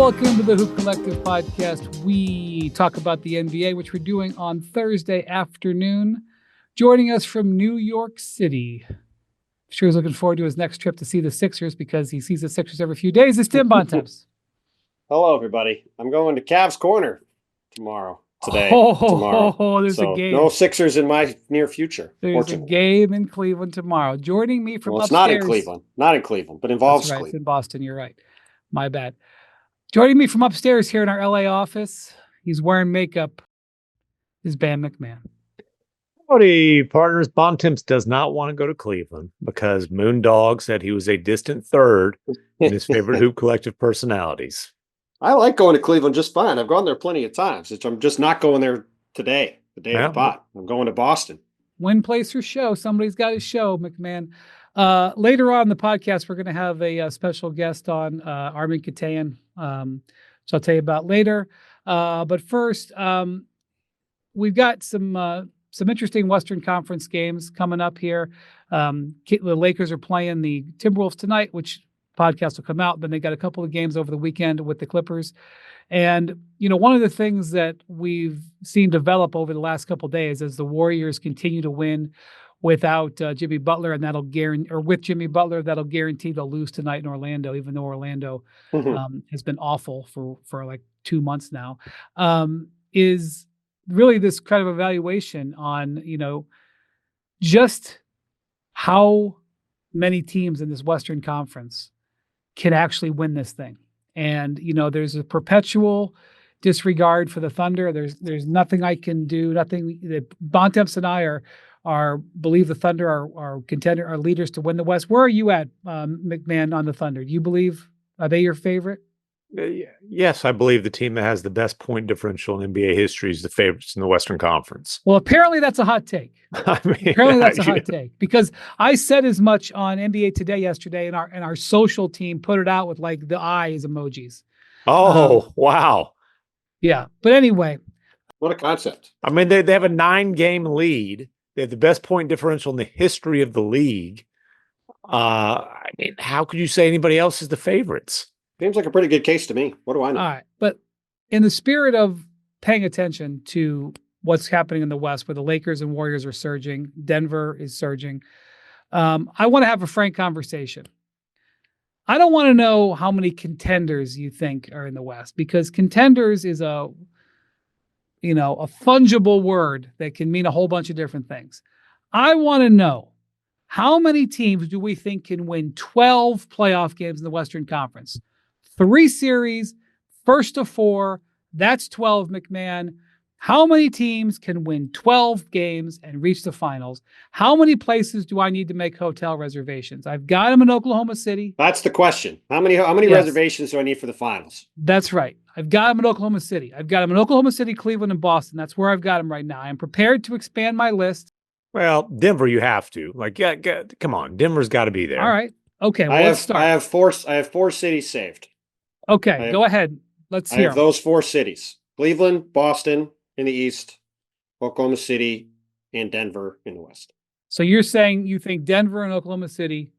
Welcome to the Hoop Collective podcast. We talk about the NBA, which we're doing on Thursday afternoon. Joining us from New York City. I'm sure he's looking forward to his next trip to see the Sixers because he sees the Sixers every few days. It's Tim Bontemps. Hello, everybody. I'm going to Cavs Corner tomorrow. There's a game. No Sixers in my near future. There's a game in Cleveland tomorrow. Joining me from upstairs. It's not in Cleveland. Not in Cleveland, but involves That's right. Cleveland. It's in Boston. You're right. My bad. Joining me from upstairs here in our LA office, he's wearing makeup, is Bam MacMahon. Howdy, partners. Bontemps does not want to go to Cleveland because Moondog said he was a distant third in his favorite Hoop Collective personalities. I like going to Cleveland just fine. I've gone there plenty of times. I'm just not going there today, the day of the pod. I'm going to Boston. Win, place, or show. Somebody's got a show, MacMahon. Later on in the podcast, we're going to have a special guest on, Armen Keteyian, which I'll tell you about later. But first, we've got some interesting Western Conference games coming up here. The Lakers are playing the Timberwolves tonight, which podcast will come out. Then they got a couple of games over the weekend with the Clippers. And, one of the things that we've seen develop over the last couple of days as the Warriors continue to win without Jimmy Butler, and that'll guarantee, or with Jimmy Butler, that'll guarantee they'll lose tonight in Orlando, even though Orlando has been awful for like 2 months now, is really this kind of evaluation on, just how many teams in this Western Conference can actually win this thing. And, there's a perpetual disregard for the Thunder. There's nothing I can do, nothing that Bontemps and I believe the Thunder are leaders to win the West. Where are you at, MacMahon, on the Thunder? Do you believe, are they your favorite? Yes, I believe the team that has the best point differential in NBA history is the favorites in the Western Conference. Well, apparently that's a hot take. Apparently that's a hot take, because I said as much on NBA Today yesterday, and our social team put it out with like the eyes emojis. Oh, wow. Yeah. But anyway. What a concept. I mean, they have a 9-game lead. They have the best point differential in the history of the league. How could you say anybody else is the favorites? Seems like a pretty good case to me. What do I know? All right. But in the spirit of paying attention to what's happening in the West, where the Lakers and Warriors are surging, Denver is surging, I want to have a frank conversation. I don't want to know how many contenders you think are in the West, because contenders is a fungible word that can mean a whole bunch of different things. I want to know, how many teams do we think can win 12 playoff games in the Western Conference? 3 series, first to 4, that's 12, MacMahon. How many teams can win 12 games and reach the finals? How many places do I need to make hotel reservations? I've got them in Oklahoma City. That's the question. How many reservations do I need for the finals? That's right. I've got them in Oklahoma City. I've got them in Oklahoma City, Cleveland, and Boston. That's where I've got them right now. I'm prepared to expand my list. Well, Denver, you have to. Come on. Denver's got to be there. All right. Okay. Well, let's start. I have 4 cities saved. Okay. Go ahead. Let's hear. I have those 4 cities: Cleveland, Boston in the East, Oklahoma City, and Denver in the West. So you're saying you think Denver and Oklahoma City,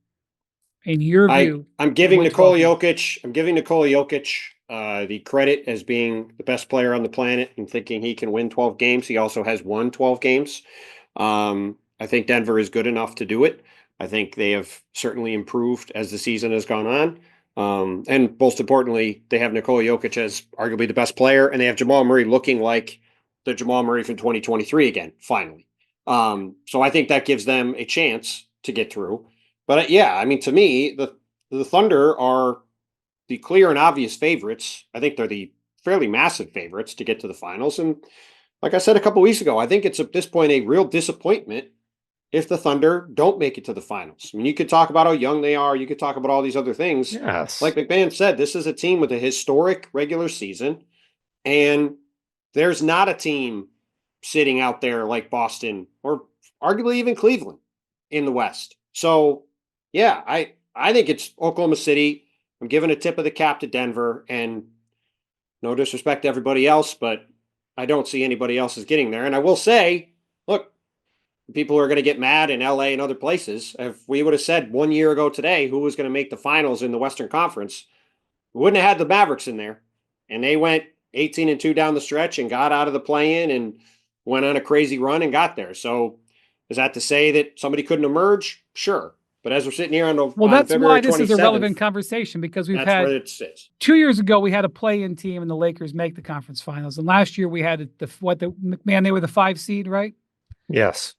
in your view? I'm giving Nikola Jokic. The credit as being the best player on the planet and thinking he can win 12 games. He also has won 12 games. I think Denver is good enough to do it. I think they have certainly improved as the season has gone on. And most importantly, they have Nikola Jokic as arguably the best player, and they have Jamal Murray looking like the Jamal Murray from 2023 again, finally. So I think that gives them a chance to get through. But to me, the Thunder are the clear and obvious favorites. I think they're the fairly massive favorites to get to the finals. And like I said a couple weeks ago, I think it's at this point a real disappointment if the Thunder don't make it to the finals. I mean, you could talk about how young they are. You could talk about all these other things. Yes. Like MacMahon said, this is a team with a historic regular season, and there's not a team sitting out there like Boston or arguably even Cleveland in the West. So, yeah, I think it's Oklahoma City. I'm giving a tip of the cap to Denver, and no disrespect to everybody else, but I don't see anybody else is getting there. And I will say, look, people are going to get mad in LA and other places. If we would have said 1 year ago today who was going to make the finals in the Western Conference, we wouldn't have had the Mavericks in there. and they went 18-2 down the stretch and got out of the play-in and went on a crazy run and got there. So is that to say that somebody couldn't emerge? Sure. But as we're sitting here on that's February why this is a 27th, relevant conversation, because we've that's had where it sits. 2 years ago, we had a play-in team and the Lakers make the conference finals. And last year we had the MacMahon, they were the 5 seed, right? Yes.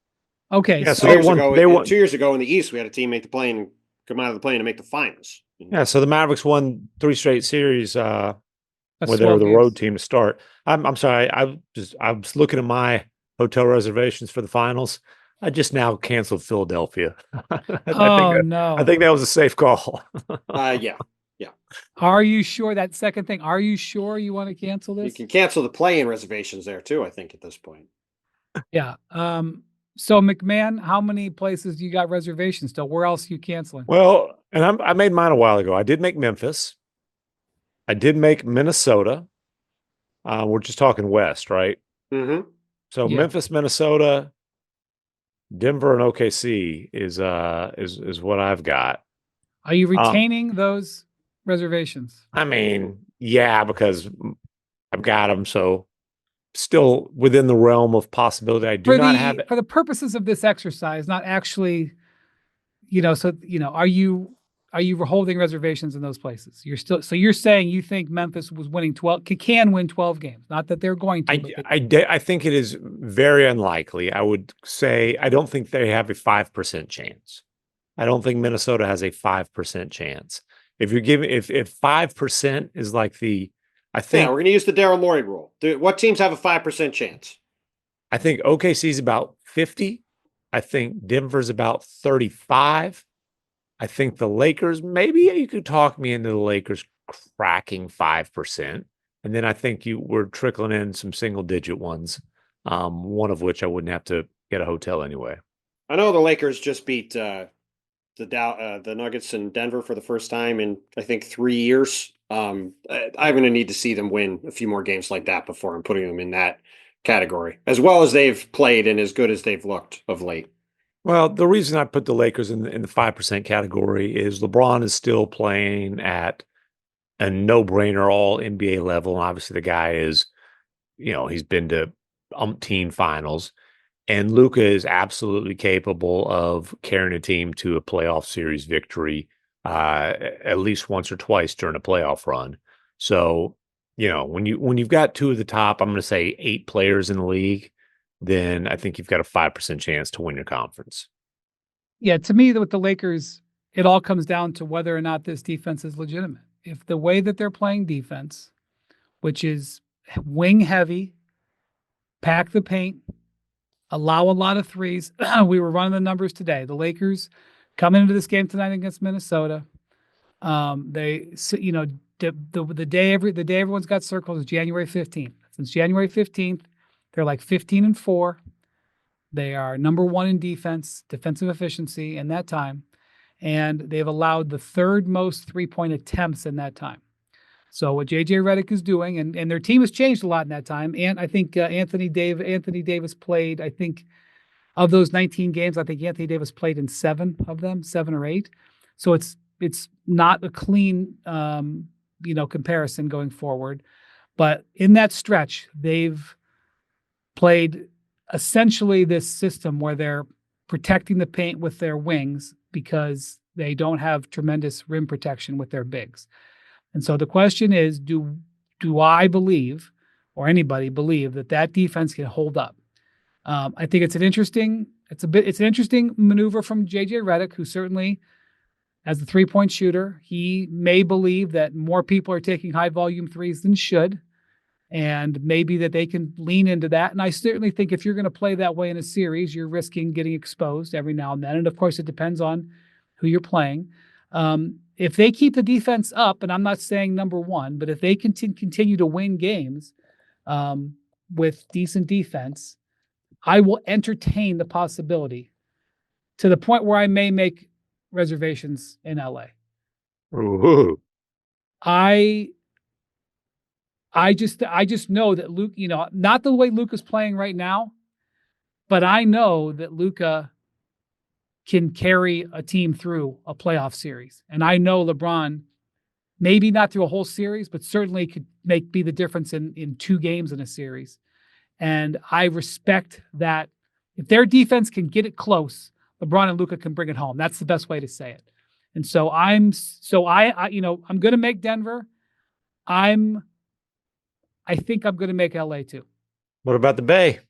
Okay. Yeah, So so they won 2 years ago in the East, we had a team make the play and come out of the play and make the finals. Yeah, so the Mavericks won 3 straight series where that's they were 12 the games. road team to start. I'm sorry, I was looking at my hotel reservations for the finals. I just now canceled Philadelphia. No. I think that was a safe call. Yeah. Are you sure that second thing? Are you sure you want to cancel this? You can cancel the play-in reservations there too, I think, at this point. Yeah. So MacMahon, how many places you got reservations still? Where else are you canceling? Well, and I made mine a while ago. I did make Memphis. I did make Minnesota. We're just talking West, right? Mm-hmm. So Yeah. Memphis, Minnesota, Denver, and OKC is what I've got. Are you retaining those reservations? I mean, yeah, because I've got them. So still within the realm of possibility. I do not have it. For the purposes of this exercise, not actually, are you holding reservations in those places? You're saying you think Memphis was winning 12, can win 12 games, not that they're going to. I think it is very unlikely. I would say I don't think they have a 5% chance. I don't think Minnesota has a 5% chance. If you're giving if 5% is like I think we're going to use the Daryl Morey rule. What teams have a 5% chance? I think OKC's about 50. I think Denver's about 35. I think the Lakers, maybe you could talk me into the Lakers cracking 5%. And then I think we're trickling in some single digit ones, one of which I wouldn't have to get a hotel anyway. I know the Lakers just beat the Nuggets in Denver for the first time in, I think, 3 years. I'm going to need to see them win a few more games like that before I'm putting them in that category, as well as they've played and as good as they've looked of late. Well, the reason I put the Lakers in the 5% category is LeBron is still playing at a no-brainer all NBA level. And obviously the guy is, he's been to umpteen finals. And Luka is absolutely capable of carrying a team to a playoff series victory at least once or twice during a playoff run. So, when you've got 2 of the top, I'm going to say 8 players in the league, then I think you've got a 5% chance to win your conference. Yeah, to me, with the Lakers, it all comes down to whether or not this defense is legitimate. If the way that they're playing defense, which is wing heavy, pack the paint, allow a lot of threes. We were running the numbers today. The Lakers coming into this game tonight against Minnesota. The day everyone's got circled is January 15th. Since January 15th, they're like 15-4. They are number 1 in defensive efficiency in that time, and they've allowed the 3rd most 3-point attempts in that time. So what JJ Redick is doing, and their team has changed a lot in that time. And I think Anthony Davis played, I think, of those 19 games, I think Anthony Davis played in 7 of them, 7 or 8. So it's not a clean comparison going forward. But in that stretch, they've played essentially this system where they're protecting the paint with their wings because they don't have tremendous rim protection with their bigs. And so the question is, do I believe, or anybody believe, that defense can hold up? I think it's an interesting maneuver from JJ Redick, who certainly, as the 3-point shooter, he may believe that more people are taking high volume threes than should, and maybe that they can lean into that. And I certainly think if you're going to play that way in a series, you're risking getting exposed every now and then. And of course, it depends on who you're playing. If they keep the defense up, and I'm not saying number 1, but if they continue to win games with decent defense, I will entertain the possibility to the point where I may make reservations in LA. Ooh. I just know that Luke, not the way Luka's playing right now, but I know that Luka can carry a team through a playoff series. And I know LeBron Maybe not through a whole series, but certainly could be the difference in 2 games in a series. And I respect that. If their defense can get it close, LeBron and Luka can bring it home. That's the best way to say it. And so I'm going to make Denver. I think I'm going to make LA too. What about the Bay?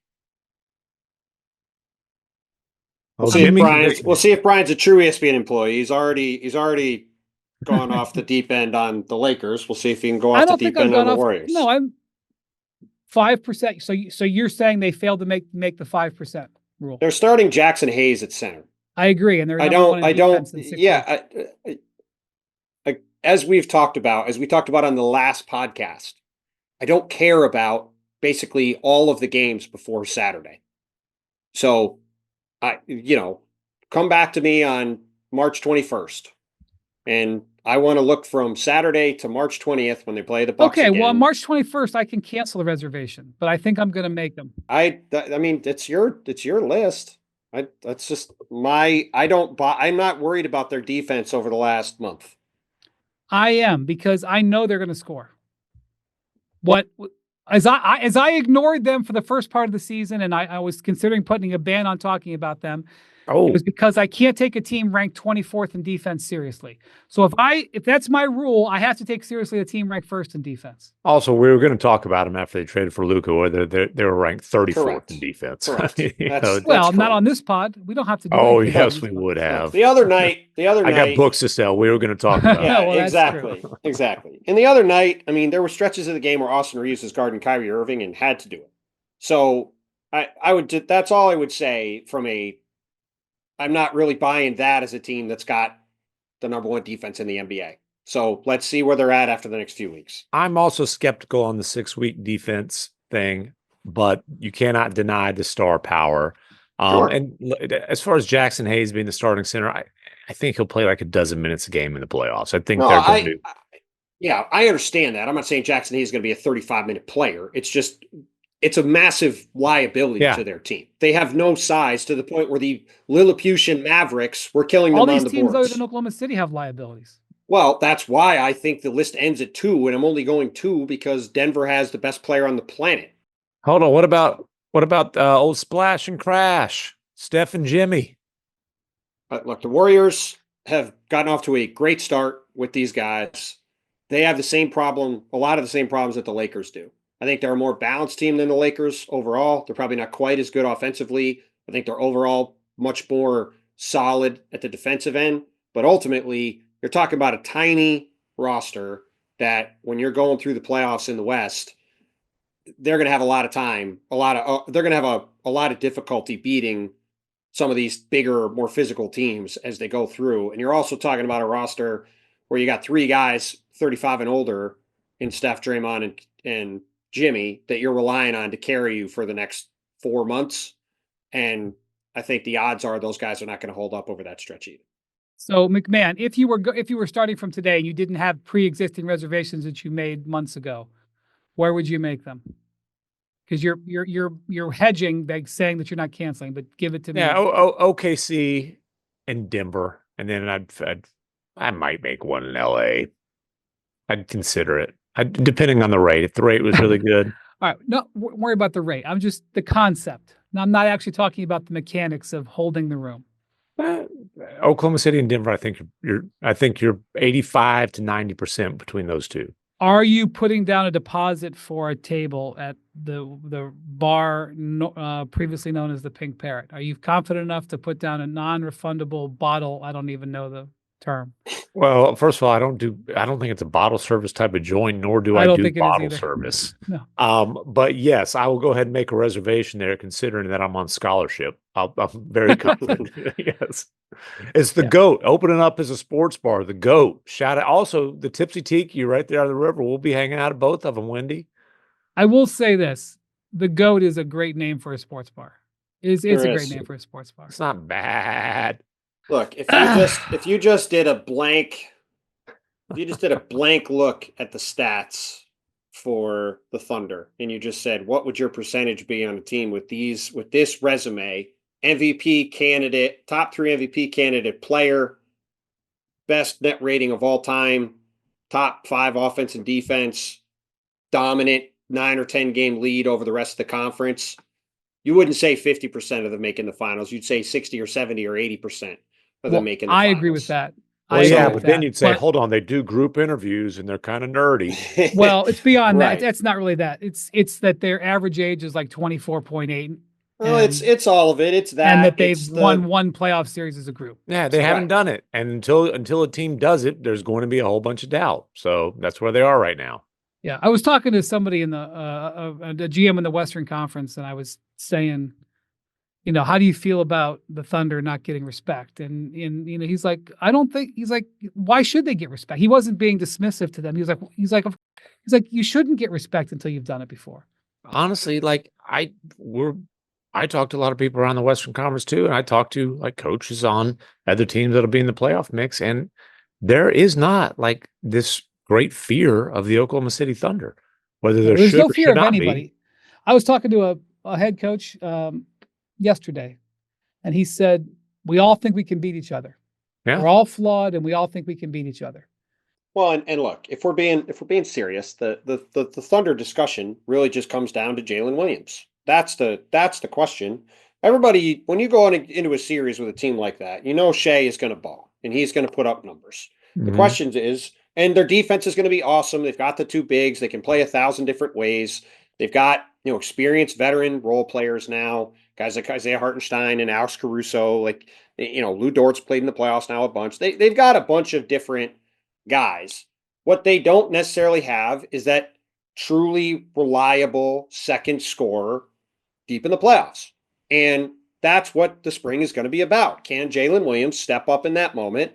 We'll see if Brian's a true ESPN employee. He's already gone off the deep end on the Lakers. We'll see if he can go off the deep end on the Warriors. No, I'm 5%. So you're saying they failed to make the 5% rule? They're starting Jackson Hayes at center. I agree, and as we talked about on the last podcast, I don't care about basically all of the games before Saturday. So, come back to me on March 21st, and I want to look from Saturday to March 20th when they play the Bucks. Okay, again. well, March 21st, I can cancel the reservation, but I think I'm going to make them. I mean, it's your list. That's just I'm not worried about their defense over the last month. I am, because I know they're going to score. As I ignored them for the first part of the season, and I was considering putting a ban on talking about them. It was because I can't take a team ranked 24th in defense seriously. So if that's my rule, I have to take seriously a team ranked first in defense. Also, we were going to talk about them after they traded for Luka, whether they were ranked 34th Correct. in defense. That's not on this pod. We don't have to do anything. Yes, we would have. The other night, I got books to sell. We were going to talk about it. Exactly. And the other night, I mean, there were stretches of the game where Austin Reeves was guarding Kyrie Irving and had to do it. So that's all I would say I'm not really buying that as a team that's got the number 1 defense in the NBA. So let's see where they're at after the next few weeks. I'm also skeptical on the 6-week defense thing, but you cannot deny the star power. Sure. And as far as Jackson Hayes being the starting center, I think he'll play like a dozen minutes a game in the playoffs. I think they're going to. Yeah, I understand that. I'm not saying Jackson Hayes is going to be a 35-minute player. It's just it's a massive liability to their team. They have no size to the point where the Lilliputian Mavericks were killing them on the boards. All these teams other than Oklahoma City have liabilities. Well, that's why I think the list ends at 2, and I'm only going 2 because Denver has the best player on the planet. Hold on. What about old Splash and Crash, Steph and Jimmy? Look, the Warriors have gotten off to a great start with these guys. They have a lot of the same problems that the Lakers do. I think they're a more balanced team than the Lakers overall. They're probably not quite as good offensively. I think they're overall much more solid at the defensive end. But ultimately, you're talking about a tiny roster that when you're going through the playoffs in the West, they're going to have a lot of time. They're going to have a lot of difficulty beating some of these bigger, more physical teams as they go through. And you're also talking about a roster where you got 3 guys 35 and older in Steph, Draymond, and Jimmy that you're relying on to carry you for the next 4 months. And I think the odds are those guys are not going to hold up over that stretch either. So MacMahon, if you were starting from today and you didn't have pre-existing reservations that you made months ago, where would you make them? Because you're hedging by saying that you're not canceling, but give it to me. Yeah, OKC and Denver, and then I might make one in LA. I'd consider it. Depending on the rate. If the rate was really good. All right. No, worry about the rate. I'm just the concept. Now, I'm not actually talking about the mechanics of holding the room. Oklahoma City and Denver, I think you're 85 to 90% between those two. Are you putting down a deposit for a table at the bar previously known as the Pink Parrot? Are you confident enough to put down a non-refundable bottle? I don't even know the term. Well, first of all, I don't think it's a bottle service type of joint, nor do I do bottle service. No. But yes, I will go ahead and make a reservation there, considering that I'm on scholarship. I'm very confident. Yes. It's the GOAT. Opening up as a sports bar, the GOAT. Shout out. Also, the Tipsy Tiki right there on the river. We'll be hanging out at both of them, Wendy. I will say this. The GOAT is a great name for a sports bar. It's a great name for a sports bar. It's not bad. Look, if you just did a blank look at the stats for the Thunder and you just said, what would your percentage be on a team with this resume, MVP candidate, top 3 MVP candidate player, best net rating of all time, top 5 offense and defense, dominant 9 or 10 game lead over the rest of the conference, you wouldn't say 50% of them making the finals. You'd say 60 or 70 or 80% of them making the finals. I agree with that. Well, yeah, but then you'd say, hold on, they do group interviews and they're kind of nerdy. Well, it's beyond right. that. That's not really that. It's that their average age is like 24.8. Well, it's all of it. It's that. And that they've won one playoff series as a group. Yeah, they haven't done it. And until a team does it, there's going to be a whole bunch of doubt. So that's where they are right now. Yeah, I was talking to somebody in the GM in the Western Conference, and I was saying, how do you feel about the Thunder not getting respect? And he's like, why should they get respect? He wasn't being dismissive to them. He's like, you shouldn't get respect until you've done it before. Honestly, I talked to a lot of people around the Western Conference too, and I talked to coaches on other teams that'll be in the playoff mix, and there is not this great fear of the Oklahoma City Thunder, whether there's no fear of anybody. Be. I was talking to a head coach yesterday, and he said, we all think we can beat each other. Yeah. We're all flawed, and we all think we can beat each other. Well, and look, if we're being serious, the Thunder discussion really just comes down to Jalen Williams. That's the question. Everybody, when you go into a series with a team like that, Shea is going to ball, and he's going to put up numbers. Mm-hmm. The question is, and their defense is going to be awesome. They've got the 2 bigs. They can play 1,000 different ways. They've got, experienced veteran role players now, guys like Isaiah Hartenstein and Alex Caruso. Lou Dort's played in the playoffs now a bunch. They've got a bunch of different guys. What they don't necessarily have is that truly reliable second scorer deep in the playoffs. And that's what the spring is going to be about. Can Jalen Williams step up in that moment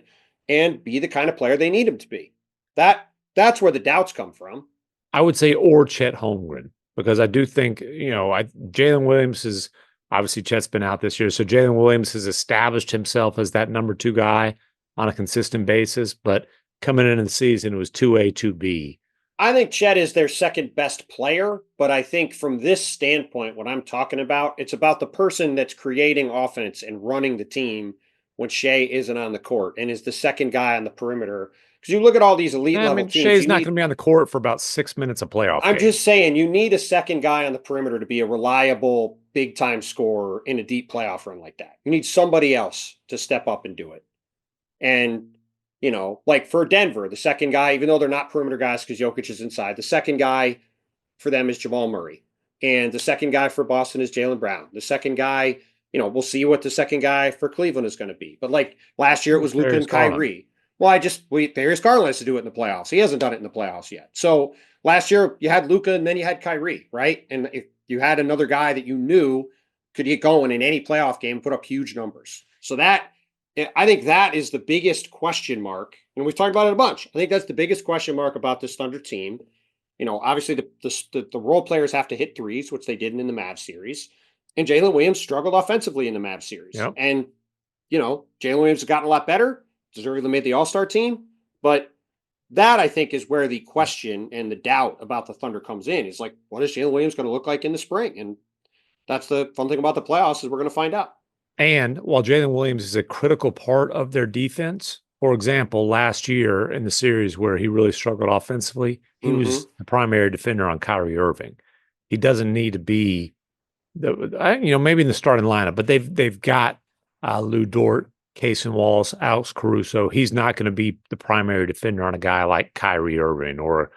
and be the kind of player they need him to be? That's where the doubts come from. I would say, or Chet Holmgren, because I do think, Jalen Williams is obviously Chet's been out this year. So Jalen Williams has established himself as that number 2 guy on a consistent basis. But coming into the season, it was 2A, 2B. I think Chet is their second best player, but I think from this standpoint, what I'm talking about, it's about the person that's creating offense and running the team when Shea isn't on the court and is the second guy on the perimeter. Because you look at all these elite level teams. Shea's not going to be on the court for about 6 minutes of playoff. I'm just saying, you need a second guy on the perimeter to be a reliable, big-time scorer in a deep playoff run like that. You need somebody else to step up and do it. And for Denver, the second guy, even though they're not perimeter guys because Jokic is inside, the second guy for them is Jamal Murray. And the second guy for Boston is Jaylen Brown. The second guy, we'll see what the second guy for Cleveland is going to be. But last year it was Luka and Kyrie. Well, Darius Garland has to do it in the playoffs. He hasn't done it in the playoffs yet. So last year you had Luka and then you had Kyrie, right? And if you had another guy that you knew could get going in any playoff game, put up huge numbers. So I think that is the biggest question mark. And we've talked about it a bunch. I think that's the biggest question mark about this Thunder team. Obviously the role players have to hit threes, which they didn't in the Mavs series. And Jalen Williams struggled offensively in the Mavs series. Yep. And, Jalen Williams has gotten a lot better, deservedly made the All-Star team. But that, I think, is where the question and the doubt about the Thunder comes in. It's what is Jalen Williams going to look like in the spring? And that's the fun thing about the playoffs is we're going to find out. And while Jalen Williams is a critical part of their defense, for example, last year in the series where he really struggled offensively, he was the primary defender on Kyrie Irving. He doesn't need to be maybe in the starting lineup, but they've got Lou Dort, Cason Wallace, Alex Caruso. He's not going to be the primary defender on a guy like Kyrie Irving or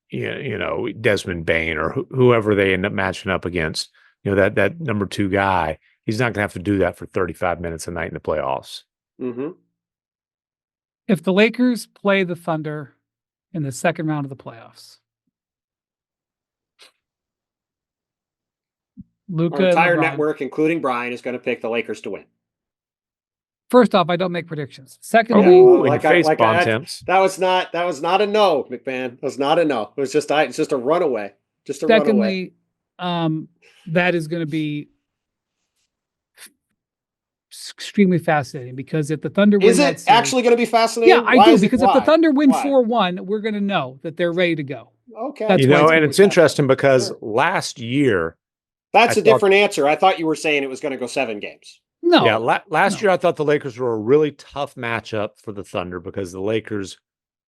Desmond Bane or whoever they end up matching up against. That number 2 guy. He's not going to have to do that for 35 minutes a night in the playoffs. Mm-hmm. If the Lakers play the Thunder in the second round of the playoffs, Luka, our entire network, including Brian, is going to pick the Lakers to win. First off, I don't make predictions. Secondly, Bontemps. That was not a no, MacMahon. That was not a no. It was just a runaway. Just a runaway. Secondly, that is going to be extremely fascinating because if the Thunder win, is it actually going to be fascinating? Yeah, I do because if the Thunder win 4-1, we're going to know that they're ready to go. Okay, that's and it's interesting because last year, that's a different answer. I thought you were saying it was going to go 7 games. No, yeah, last year I thought the Lakers were a really tough matchup for the Thunder because the Lakers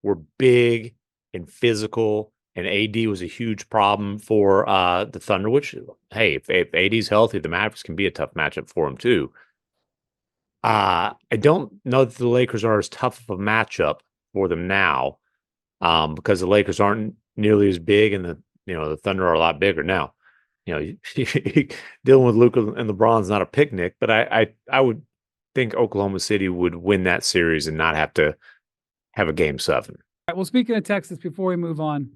were big and physical, and AD was a huge problem for the Thunder, which, hey, if AD's healthy, the Mavericks can be a tough matchup for him too. I don't know that the Lakers are as tough of a matchup for them now, because the Lakers aren't nearly as big, and the Thunder are a lot bigger now. Dealing with Luka and LeBron's not a picnic, but I would think Oklahoma City would win that series and not have to have a game 7. All right, well, speaking of Texas, before we move on,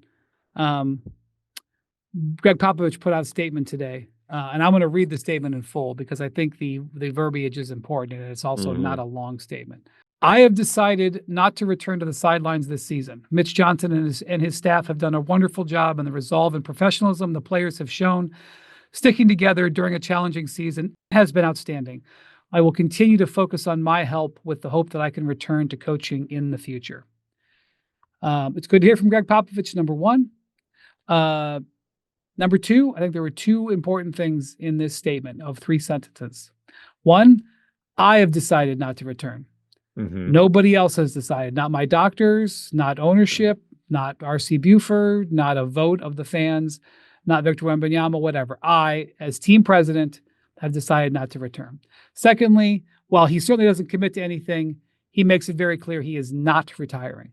Gregg Popovich put out a statement today, and I'm going to read the statement in full because I think the verbiage is important, and it's also not a long statement. I have decided not to return to the sidelines this season. Mitch Johnson and his staff have done a wonderful job, and the resolve and professionalism the players have shown sticking together during a challenging season has been outstanding. I will continue to focus on my help with the hope that I can return to coaching in the future. It's good to hear from Gregg Popovich, number one. Number two, I think there were two important things in this statement of 3 sentences. One, I have decided not to return. Nobody else has decided. Not my doctors, not ownership, not R.C. Buford, not a vote of the fans, not Victor Wembanyama, whatever. I, as team president, have decided not to return. Secondly, while he certainly doesn't commit to anything, he makes it very clear he is not retiring.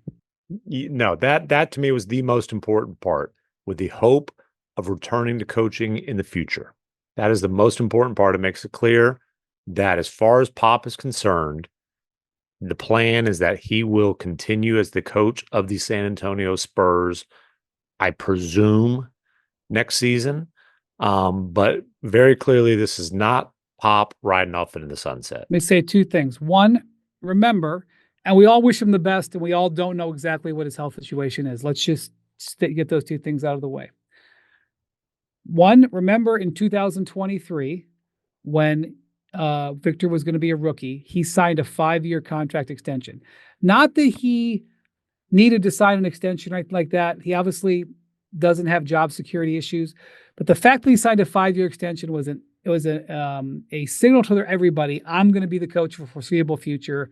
No, that to me was the most important part, with the hope of returning to coaching in the future. That is the most important part. It makes it clear that as far as Pop is concerned, the plan is that he will continue as the coach of the San Antonio Spurs, I presume, next season. But very clearly, this is not Pop riding off into the sunset. Let me say two things. One, remember, and we all wish him the best, and we all don't know exactly what his health situation is. Let's just get those two things out of the way. One, remember in 2023, when Victor was going to be a rookie, he signed a 5-year contract extension. Not that he needed to sign an extension right like that. He obviously doesn't have job security issues, but the fact that he signed a 5-year extension was a signal to everybody. I'm going to be the coach for foreseeable future.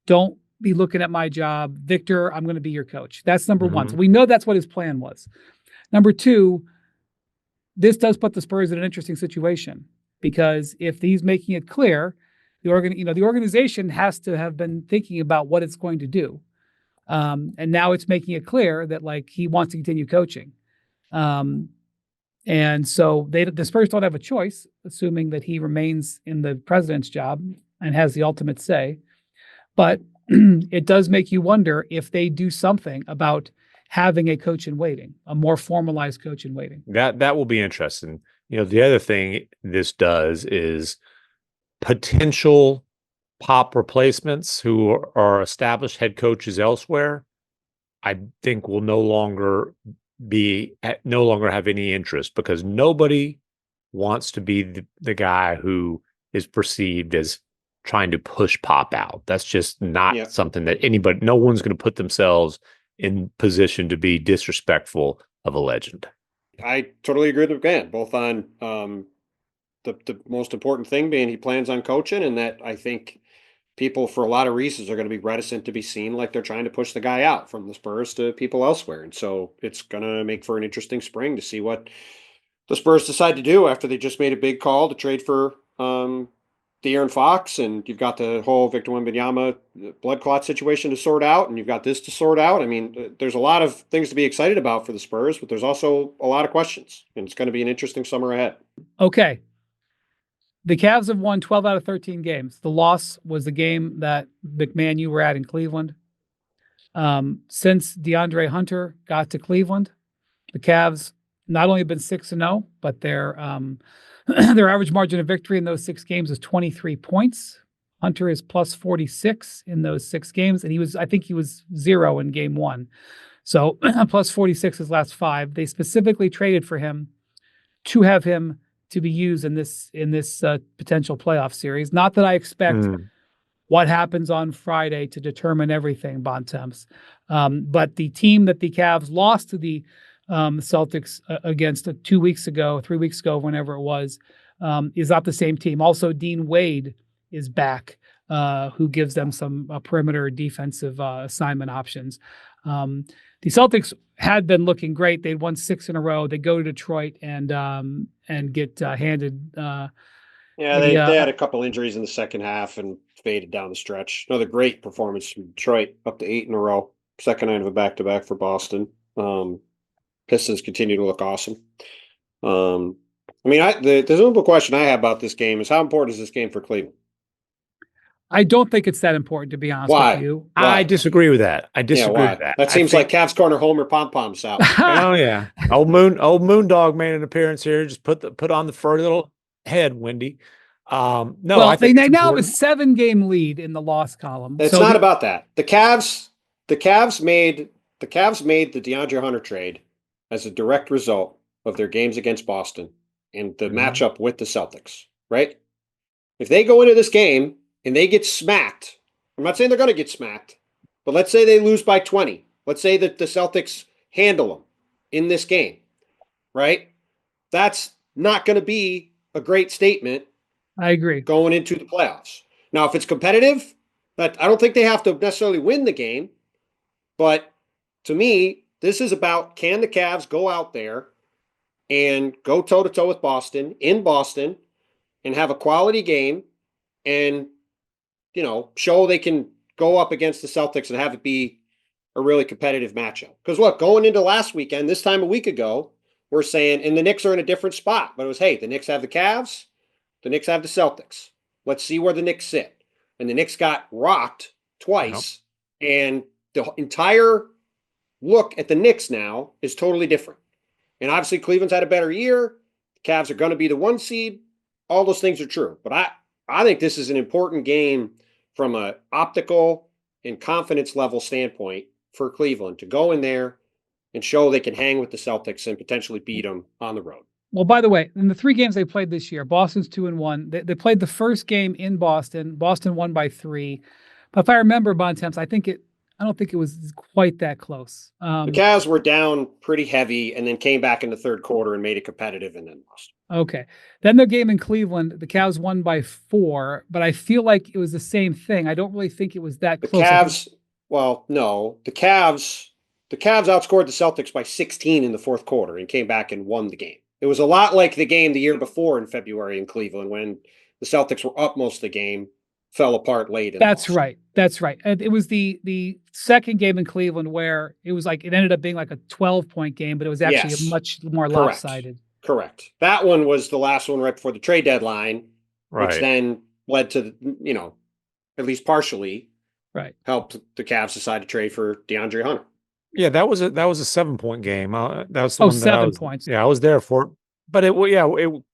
Don't be looking at my job, Victor. I'm going to be your coach. That's number one. So we know that's what his plan was. Number two, this does put the Spurs in an interesting situation, because if he's making it clear, the organization has to have been thinking about what it's going to do. And now it's making it clear that he wants to continue coaching. And so the Spurs don't have a choice, assuming that he remains in the president's job and has the ultimate say. But it does make you wonder if they do something about having a coach in waiting, a more formalized coach in waiting. That will be interesting. The other thing this does is potential Pop replacements who are established head coaches elsewhere, I think will no longer have any interest, because nobody wants to be the guy who is perceived as trying to push Pop out. That's just not something that no one's going to put themselves in position to be disrespectful of a legend. I totally agree with MacMahon, both on the most important thing being he plans on coaching, and that I think people, for a lot of reasons, are going to be reticent to be seen like they're trying to push the guy out from the Spurs to people elsewhere. And so it's going to make for an interesting spring to see what the Spurs decide to do after they just made a big call to trade for De'Aaron Fox, and you've got the whole Victor Wembanyama blood clot situation to sort out, and you've got this to sort out. I mean, there's a lot of things to be excited about for the Spurs, but there's also a lot of questions, and it's going to be an interesting summer ahead. Okay. The Cavs have won 12 out of 13 games. The loss was the game that MacMahon, you were at in Cleveland. Since DeAndre Hunter got to Cleveland, the Cavs not only have been 6-0, but their average margin of victory in those 6 games is 23 points. Hunter is plus 46 in those 6 games, and I think he was 0 in game 1. So plus 46 his last 5. They specifically traded for him to have him to be used in this potential playoff series. Not that I expect what happens on Friday to determine everything, Bontemps. But the team that the Cavs lost to the Celtics against 3 weeks ago, whenever it was, is not the same team. Also, Dean Wade is back, who gives them some perimeter defensive assignment options. The Celtics had been looking great. They'd won 6 in a row. They go to Detroit and get handed. They had a couple injuries in the second half and faded down the stretch. Another great performance from Detroit, up to 8 in a row. Second night of a back-to-back for Boston. Pistons continue to look awesome. The simple question I have about this game is, how important is this game for Cleveland? I don't think it's that important, to be honest with you. Why? I disagree with that. With that. That seems like Cavs corner homer pom-poms out. Oh yeah. Old Moondog made an appearance here. Just put on the furry little head, Wendy. No, well, I think they now have a 7-game lead in the loss column. It's not about that. The Cavs made the DeAndre Hunter trade as a direct result of their games against Boston and the matchup with the Celtics, right? If they go into this game and they get smacked, I'm not saying they're going to get smacked, but let's say they lose by 20. Let's say that the Celtics handle them in this game, right? That's not going to be a great statement. I agree. Going into the playoffs. Now, if it's competitive, but I don't think they have to necessarily win the game. But to me, this is about, can the Cavs go out there and go toe-to-toe with Boston in Boston and have a quality game and, show they can go up against the Celtics and have it be a really competitive matchup. Because look, going into last weekend, this time a week ago, we're saying, and the Knicks are in a different spot, but it was, hey, the Knicks have the Cavs, the Knicks have the Celtics. Let's see where the Knicks sit. And the Knicks got rocked twice, and the entire look at the Knicks now is totally different. And obviously Cleveland's had a better year. The Cavs are going to be the 1 seed. All those things are true. But I think this is an important game from a optical and confidence level standpoint for Cleveland to go in there and show they can hang with the Celtics and potentially beat them on the road. Well, by the way, in the 3 games they played this year, Boston's 2-1. They played the first game in Boston. Boston won by 3. But if I remember, Bontemps, I don't think it was quite that close. The Cavs were down pretty heavy and then came back in the third quarter and made it competitive and then lost. Okay. Then their game in Cleveland, the Cavs won by 4, but I feel like it was the same thing. I don't really think it was that close. The Cavs outscored the Celtics by 16 in the fourth quarter and came back and won the game. It was a lot like the game the year before in February in Cleveland when the Celtics were up most of the game, fell apart late. That's right. And it was the second game in Cleveland where it was like, it ended up being like a 12-point game, but it was actually a much more lopsided. Correct. That one was the last one right before the trade deadline, which then led to, at least partially helped the Cavs decide to trade for DeAndre Hunter. Yeah, that was a 7-point game. That was the one 7 points. Yeah, I was there for it. But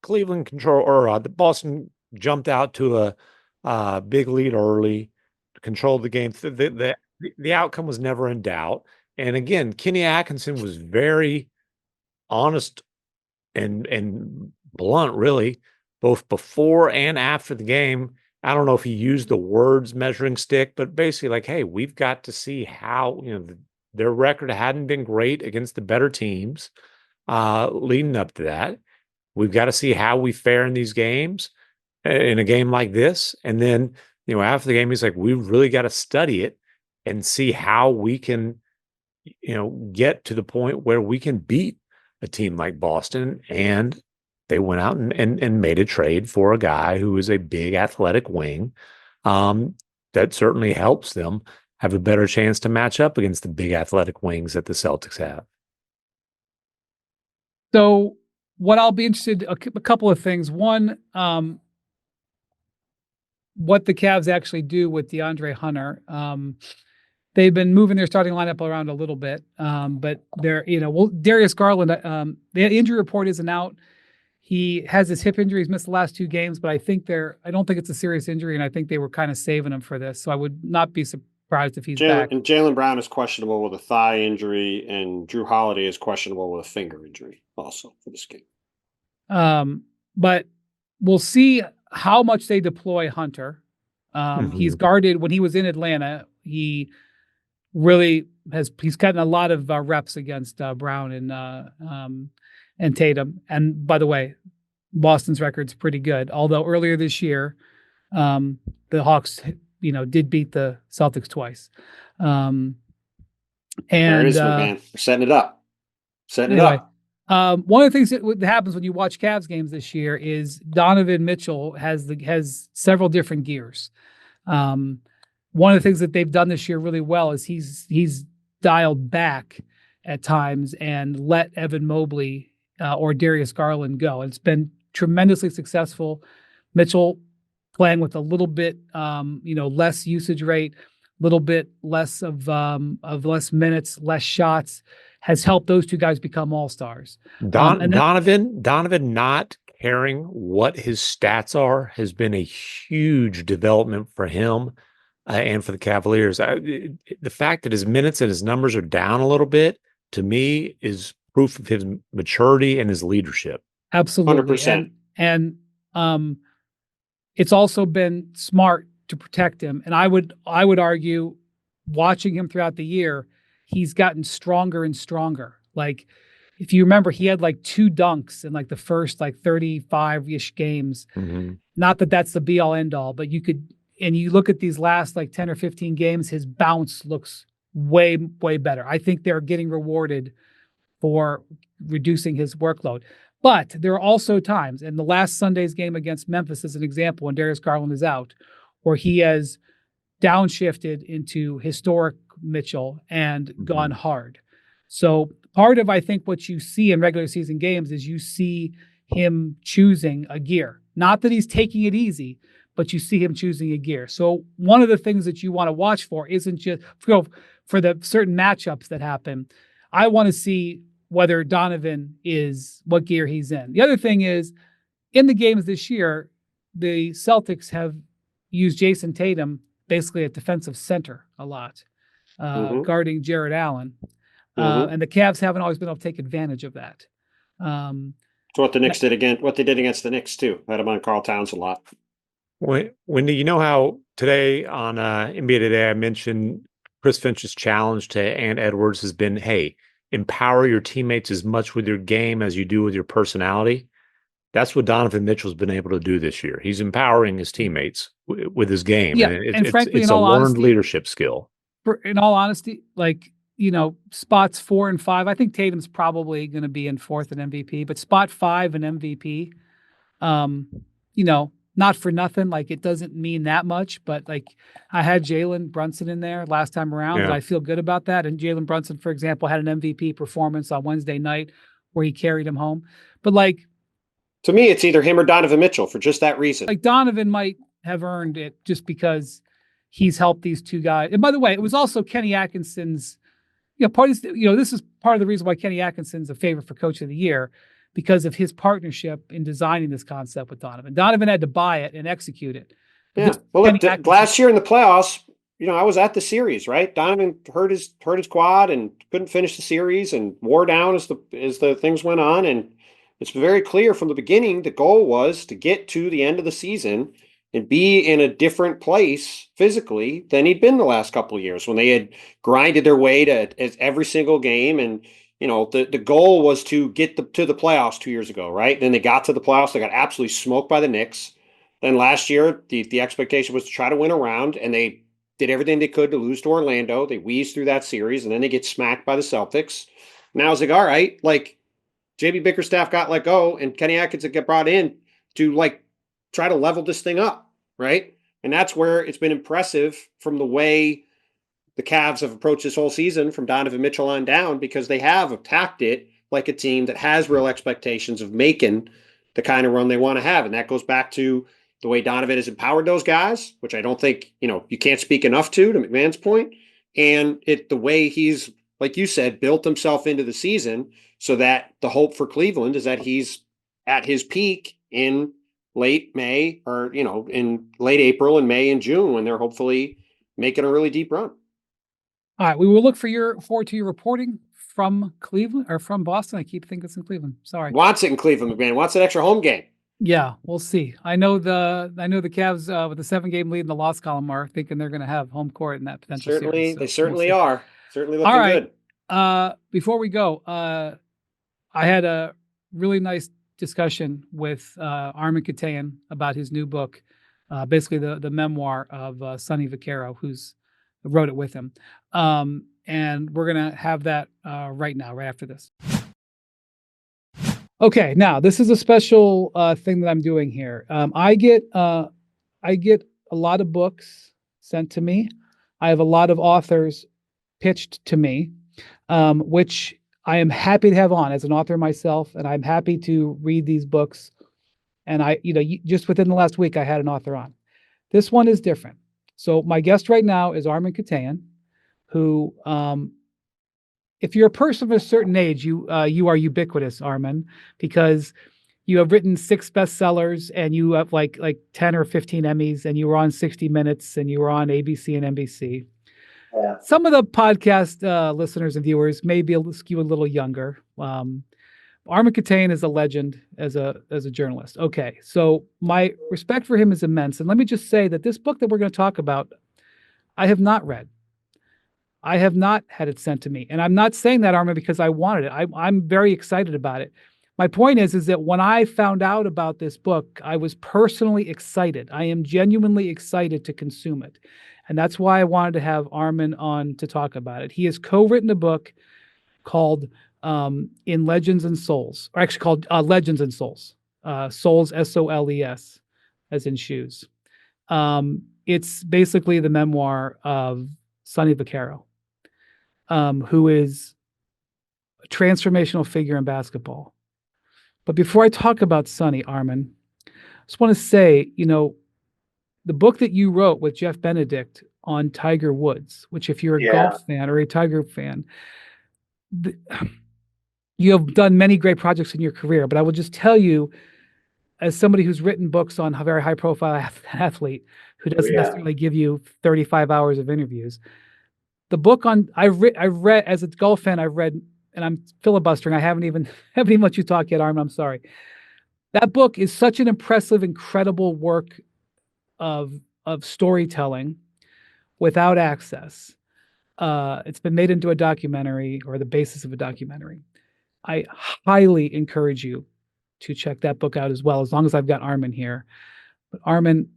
Cleveland the Boston jumped out to a big lead early, controlled the game. The outcome was never in doubt. And again, Kenny Atkinson was very honest and blunt, really, both before and after the game. I don't know if he used the words measuring stick, but basically like, hey, we've got to see how, their record hadn't been great against the better teams leading up to that. We've got to see how we fare in these games, in a game like this. And then, after the game, he's like, we've really got to study it and see how we can, get to the point where we can beat a team like Boston. And they went out and made a trade for a guy who is a big athletic wing. That certainly helps them have a better chance to match up against the big athletic wings that the Celtics have. So what I'll be interested, a couple of things. One, what the Cavs actually do with DeAndre Hunter. They've been moving their starting lineup around a little bit, but they're, Darius Garland, the injury report isn't out. He has his hip injury. He's missed the last 2 games, but I don't think it's a serious injury, and I think they were kind of saving him for this. So I would not be surprised if he's back. And Jaylen Brown is questionable with a thigh injury, and Drew Holiday is questionable with a finger injury also for this game. But we'll see how much they deploy Hunter. He's guarded when he was in Atlanta. He really he's gotten a lot of reps against Brown and Tatum. And by the way, Boston's record's pretty good. Although earlier this year, the Hawks, did beat the Celtics twice. There it And is, MacMahon. We're setting it up. Setting it anyway, up. one of the things that happens when you watch Cavs games this year is Donovan Mitchell has several different gears. One of the things that they've done this year really well is he's dialed back at times and let Evan Mobley or Darius Garland go. It's been tremendously successful. Mitchell playing with a little bit less usage rate, little bit less of less minutes, less shots, has helped those two guys become all-stars. Donovan not caring what his stats are has been a huge development for him and for the Cavaliers. The fact that his minutes and his numbers are down a little bit, to me, is proof of his maturity and his leadership. Absolutely. 100%. And it's also been smart to protect him. And I would argue, watching him throughout the year, he's gotten stronger and stronger. Like, if you remember, he had like 2 dunks in like the first like 35-ish games. Mm-hmm. Not that that's the be all end all, but you look at these last like 10 or 15 games, his bounce looks way, way better. I think they're getting rewarded for reducing his workload. But there are also times, and the last Sunday's game against Memphis is an example when Darius Garland is out, where he has downshifted into historic Mitchell and gone hard. So part of, I think, what you see in regular season games is you see him choosing a gear. Not that he's taking it easy, but you see him choosing a gear. So one of the things that you want to watch for isn't just for the certain matchups that happen. I want to see whether Donovan is what gear he's in. The other thing is, in the games this year, the Celtics have used Jason Tatum basically at defensive center a lot, guarding Jared Allen. And the Cavs haven't always been able to take advantage of that. So what the Knicks did what they did against the Knicks too. Had him on Karl Towns a lot. Wendy, you know how today on NBA Today I mentioned Chris Finch's challenge to Ant Edwards has been, hey, empower your teammates as much with your game as you do with your personality. That's what Donovan Mitchell's been able to do this year. He's empowering his teammates with his game. Yeah, and frankly, it's a learned leadership skill. In all honesty, like, spots 4 and 5, I think Tatum's probably going to be in 4th in MVP, but spot 5 in MVP, not for nothing. Like, it doesn't mean that much, but like, I had Jalen Brunson in there last time around, and I feel good about that. And Jalen Brunson, for example, had an MVP performance on Wednesday night where he carried him home. But like, to me, it's either him or Donovan Mitchell for just that reason. Like, Donovan might have earned it just because he's helped these two guys. And by the way, it was also Kenny Atkinson's, this is part of the reason why Kenny Atkinson's a favorite for Coach of the Year, because of his partnership in designing this concept with Donovan. Donovan had to buy it and execute it. Yeah. Well, look, last year in the playoffs, I was at the series, right? Donovan hurt his quad and couldn't finish the series and wore down as the things went on. And it's very clear from the beginning, the goal was to get to the end of the season and be in a different place physically than he'd been the last couple of years when they had grinded their way to every single game. And, the goal was to get to the playoffs 2 years ago, right? Then they got to the playoffs. They got absolutely smoked by the Knicks. Then last year, the expectation was to try to win a round, and they did everything they could to lose to Orlando. They wheezed through that series, and then they get smacked by the Celtics. Now it's like, all right, like, JB Bickerstaff got let go, and Kenny Atkinson got brought in to like try to level this thing up, right? And that's where it's been impressive from the way the Cavs have approached this whole season from Donovan Mitchell on down, because they have attacked it like a team that has real expectations of making the kind of run they want to have. And that goes back to the way Donovan has empowered those guys, which I don't think, you can't speak enough to McMahon's point. And the way he's, like you said, built himself into the season so that the hope for Cleveland is that he's at his peak in late May or, in late April and May and June when they're hopefully making a really deep run. All right. We will look forward to your reporting from Cleveland or from Boston. I keep thinking it's in Cleveland. Sorry. Wants it in Cleveland, McMahon. Wants an extra home game. Yeah, we'll see. I know the Cavs with the 7-game lead in the loss column are thinking they're going to have home court in that potential series. They certainly are. Certainly looking good. Before we go, I had a really nice discussion with Armen Keteyian about his new book, basically the memoir of Sonny Vaccaro, who's wrote it with him. and we're going to have that right now, right after this. Okay, now this is a special thing that I'm doing here. I get a lot of books sent to me. I have a lot of authors pitched to me, which I am happy to have on as an author myself, and I'm happy to read these books. And just within the last week, I had an author on. This one is different. So my guest right now is Armen Keteyian, who, if you're a person of a certain age, you are ubiquitous, Armen, because you have written 6 bestsellers and you have like 10 or 15 Emmys, and you were on 60 Minutes and you were on ABC and NBC. Yeah. Some of the podcast listeners and viewers may be skew a little younger. Armen Keteyian is a legend as a journalist. Okay, so my respect for him is immense. And let me just say that this book that we're going to talk about, I have not read. I have not had it sent to me. And I'm not saying that, Armen, because I wanted it. I'm very excited about it. My point is that when I found out about this book, I was personally excited. I am genuinely excited to consume it. And that's why I wanted to have Armen on to talk about it. He has co-written a book called In Legends and Souls, or actually called Legends and Souls. Souls, S-O-L-E-S, as in shoes. It's basically the memoir of Sonny Vaccaro, who is a transformational figure in basketball. But before I talk about Sonny, Armen, I just want to say, the book that you wrote with Jeff Benedict on Tiger Woods, which if you're a golf fan or a Tiger fan, you have done many great projects in your career. But I will just tell you, as somebody who's written books on a very high-profile athlete who doesn't necessarily give you 35 hours of interviews, the book I read as a golf fan, I've read, and I'm filibustering. I haven't even let you talk yet, Armen. I'm sorry. That book is such an impressive, incredible work of storytelling without access. It's been made into a documentary, or the basis of a documentary. I highly encourage you to check that book out as well, as long as I've got Armen here. But Armen,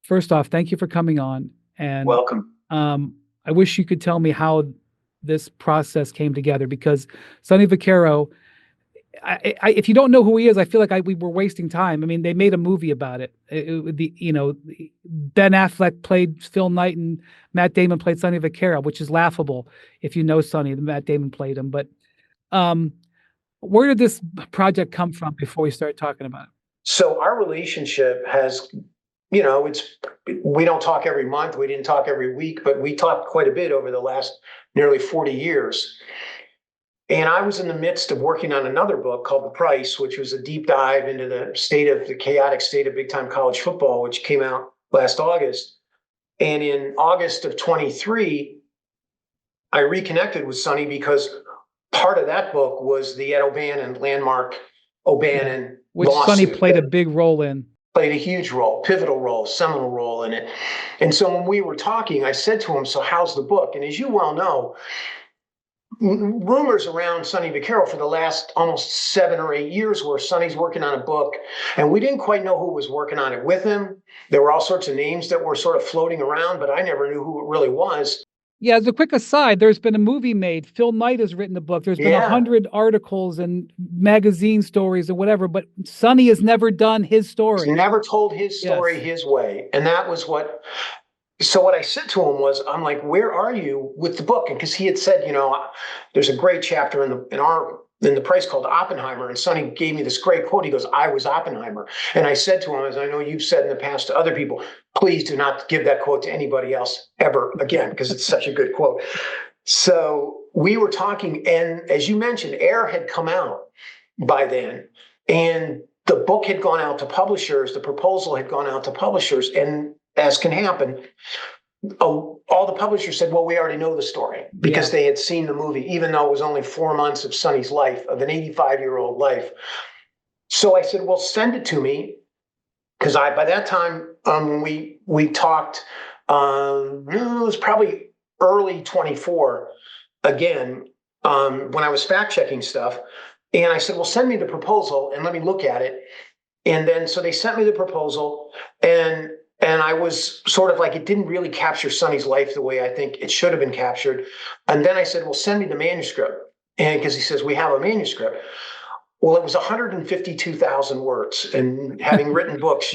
first off, thank you for coming on. And welcome. I wish you could tell me how this process came together, because Sonny Vaccaro, if you don't know who he is, I feel like we were wasting time. I mean, they made a movie about it. Ben Affleck played Phil Knight and Matt Damon played Sonny Vaccaro, which is laughable if you know Sonny. Matt Damon played him. But where did this project come from before we started talking about it? So our relationship has, we don't talk every month. We didn't talk every week, but we talked quite a bit over the last nearly 40 years. And I was in the midst of working on another book called The Price, which was a deep dive into the chaotic state of big-time college football, which came out last August. And in August of 23, I reconnected with Sonny because part of that book was the Ed O'Bannon landmark O'Bannon which Sonny played a big role in. Played a huge role, pivotal role, seminal role in it. And so when we were talking, I said to him, so how's the book? And as you well know, rumors around Sonny Vaccaro for the last almost 7 or 8 years were Sonny's working on a book, and we didn't quite know who was working on it with him. There were all sorts of names that were sort of floating around, but I never knew who it really was. Yeah, as a quick aside, there's been a movie made. Phil Knight has written the book. There's been 100 articles and magazine stories or whatever, but Sonny has never done his story. He's never told his story his way. And that was so what I said to him was, I'm like, where are you with the book? And because he had said, there's a great chapter in the Price called Oppenheimer. And Sonny gave me this great quote. He goes, I was Oppenheimer. And I said to him, as I know you've said in the past to other people, please do not give that quote to anybody else ever again, because it's such a good quote. So we were talking, and as you mentioned, Air had come out by then, and the book had gone out to publishers. The proposal had gone out to publishers, and as can happen, all the publishers said, well, we already know the story, because they had seen the movie, even though it was only 4 months of Sonny's life, of an 85-year-old life. So I said, well, send it to me. Because by that time, we talked, it was probably early 24 again, when I was fact-checking stuff. And I said, well, send me the proposal and let me look at it. And then, so they sent me the proposal, and And I was sort of like, it didn't really capture Sonny's life the way I think it should have been captured. And then I said, well, send me the manuscript. And because he says, we have a manuscript. Well, it was 152,000 words. And having written books,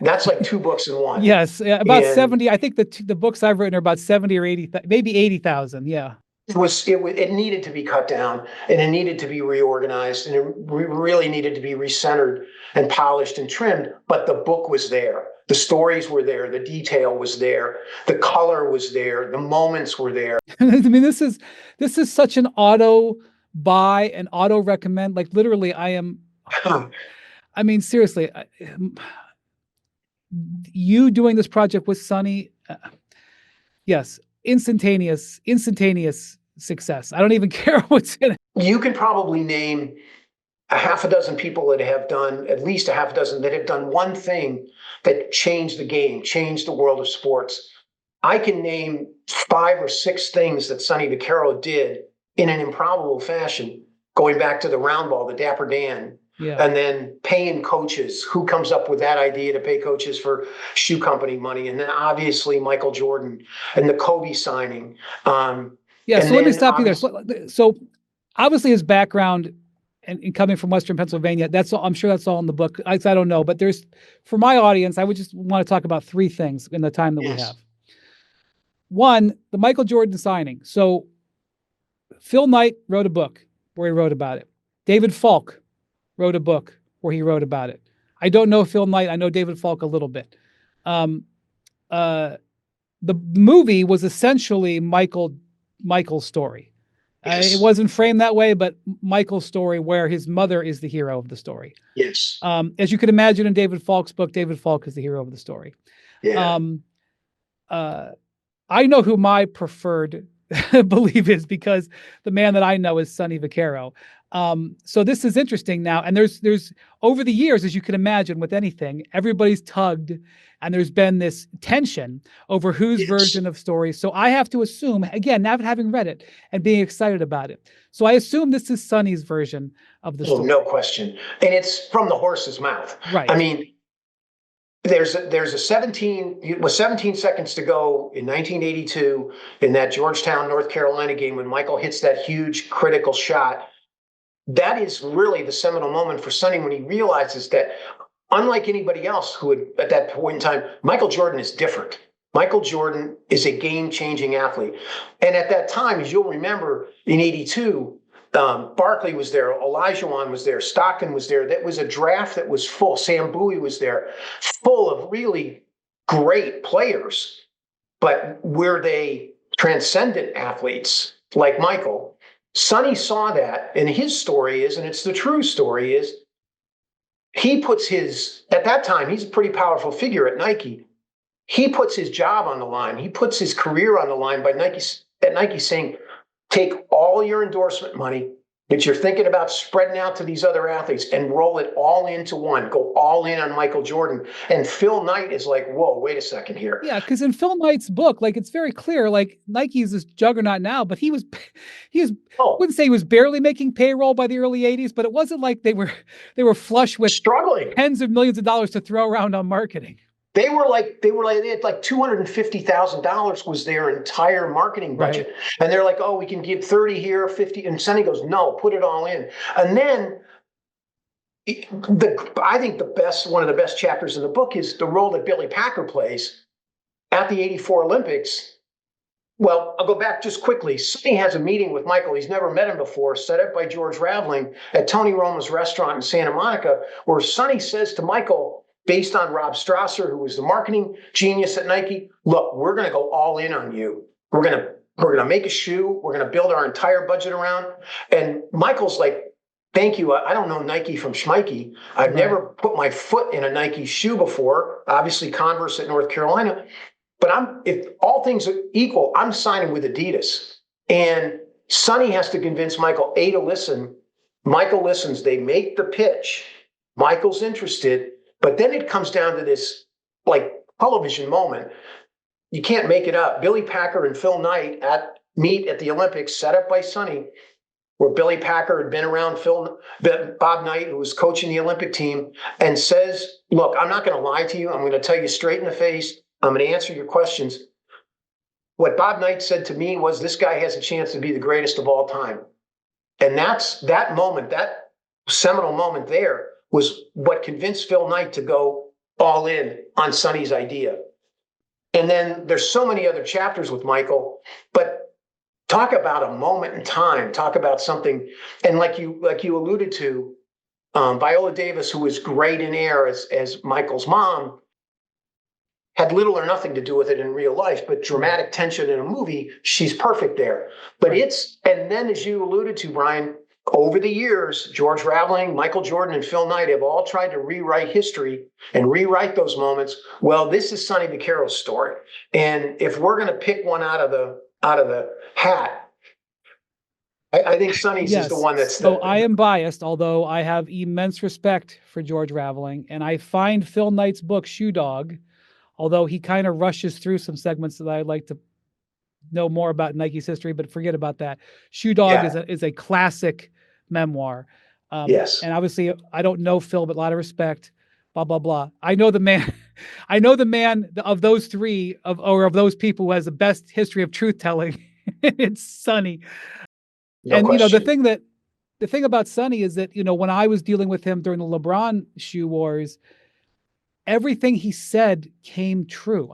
that's like 2 books in one. Yes, about 70. I think the books I've written are about 70 or 80, maybe 80,000. Yeah. It needed to be cut down, and it needed to be reorganized, and it really needed to be recentered and polished and trimmed. But the book was there. The stories were there. The detail was there. The color was there. The moments were there. I mean, this is such an auto buy and auto recommend. Like literally, I mean, seriously, you doing this project with Sonny, yes, instantaneous success. I don't even care what's in it. You can probably name a half a dozen people that have done, at least a half a dozen, that have done one thing that changed the game, changed the world of sports. I can name 5 or 6 things that Sonny Vaccaro did in an improbable fashion, going back to the round ball, the Dapper Dan, and then paying coaches. Who comes up with that idea to pay coaches for shoe company money? And then obviously Michael Jordan and the Kobe signing. So let me stop you there. So obviously his background and coming from Western Pennsylvania, that's all, I'm sure that's all in the book. I don't know, but for my audience, I would just want to talk about 3 things in the time that we have. One, the Michael Jordan signing. So Phil Knight wrote a book where he wrote about it. David Falk wrote a book where he wrote about it. I don't know Phil Knight. I know David Falk a little bit. The movie was essentially Michael's story. It wasn't framed that way, but Michael's story where his mother is the hero of the story. Yes. As you can imagine in David Falk's book, David Falk is the hero of the story. Yeah. I know who my preferred belief is because the man that I know is Sonny Vaccaro. So this is interesting now. And there's over the years, as you can imagine with anything, everybody's tugged and there's been this tension over whose version of stories. So I have to assume, again, now having read it and being excited about it. So I assume this is Sonny's version of the story. No question. And it's from the horse's mouth. Right. I mean, there's 17 seconds to go in 1982 in that Georgetown, North Carolina game when Michael hits that huge critical shot. That is really the seminal moment for Sonny when he realizes that unlike anybody else who had at that point in time, Michael Jordan is different. Michael Jordan is a game-changing athlete. And at that time, as you'll remember, in 82, Barkley was there, Olajuwon was there, Stockton was there. That was a draft that was full. Sam Bowie was there, full of really great players. But were they transcendent athletes like Michael? Sonny saw that, and his story is, and it's the true story, is he puts at that time, he's a pretty powerful figure at Nike. He puts his job on the line. He puts his career on the line by Nike saying, take all your endorsement money that you're thinking about spreading out to these other athletes and roll it all into one. Go all in on Michael Jordan. And Phil Knight is like, whoa, wait a second here. Yeah, because in Phil Knight's book, like it's very clear, like Nike's this juggernaut now, but he was I wouldn't say he was barely making payroll by the early 80s, but it wasn't like they were flush with struggling tens of millions of dollars to throw around on marketing. They had like $250,000 was their entire marketing budget. Right. And they're like, oh, we can give 30 here, 50. And Sonny goes, no, put it all in. And then I think one of the best chapters in the book is the role that Billy Packer plays at the 84 Olympics. Well, I'll go back just quickly. Sonny has a meeting with Michael. He's never met him before, set up by George Raveling at Tony Roma's restaurant in Santa Monica, where Sonny says to Michael, based on Rob Strasser, who was the marketing genius at Nike, look, we're going to go all in on you. We're going to make a shoe. We're going to build our entire budget around. And Michael's like, thank you. I don't know Nike from Schmikey. I've never put my foot in a Nike shoe before. Obviously Converse at North Carolina. But if all things are equal, I'm signing with Adidas. And Sonny has to convince Michael, to listen. Michael listens. They make the pitch. Michael's interested. But then it comes down to this like television moment. You can't make it up. Billy Packer and Phil Knight meet at the Olympics, set up by Sonny. where Billy Packer had been around Bob Knight, who was coaching the Olympic team, and says, look, I'm not going to lie to you. I'm going to tell you straight in the face. I'm going to answer your questions. What Bob Knight said to me was, this guy has a chance to be the greatest of all time. And that moment, that seminal moment there was what convinced Phil Knight to go all in on Sonny's idea. And then there's so many other chapters with Michael, but talk about a moment in time, talk about something. And like you alluded to, Viola Davis, who was great in air as Michael's mom, had little or nothing to do with it in real life, but dramatic tension in a movie, she's perfect there. But and then as you alluded to, Brian, over the years, George Raveling, Michael Jordan, and Phil Knight have all tried to rewrite history and rewrite those moments. Well, this is Sonny Vaccaro's story. And if we're going to pick one out of the hat, I think Sonny's is the one that's... So I am biased, although I have immense respect for George Raveling. And I find Phil Knight's book, Shoe Dog, although he kind of rushes through some segments that I'd like to know more about Nike's history, but forget about that. Shoe Dog is a classic memoir. Yes. And obviously I don't know Phil, but a lot of respect, blah, blah, blah. I know the man, I know the man of those three of those people who has the best history of truth telling. It's Sonny. No and, question. the thing about Sonny is that, when I was dealing with him during the LeBron shoe wars, everything he said came true.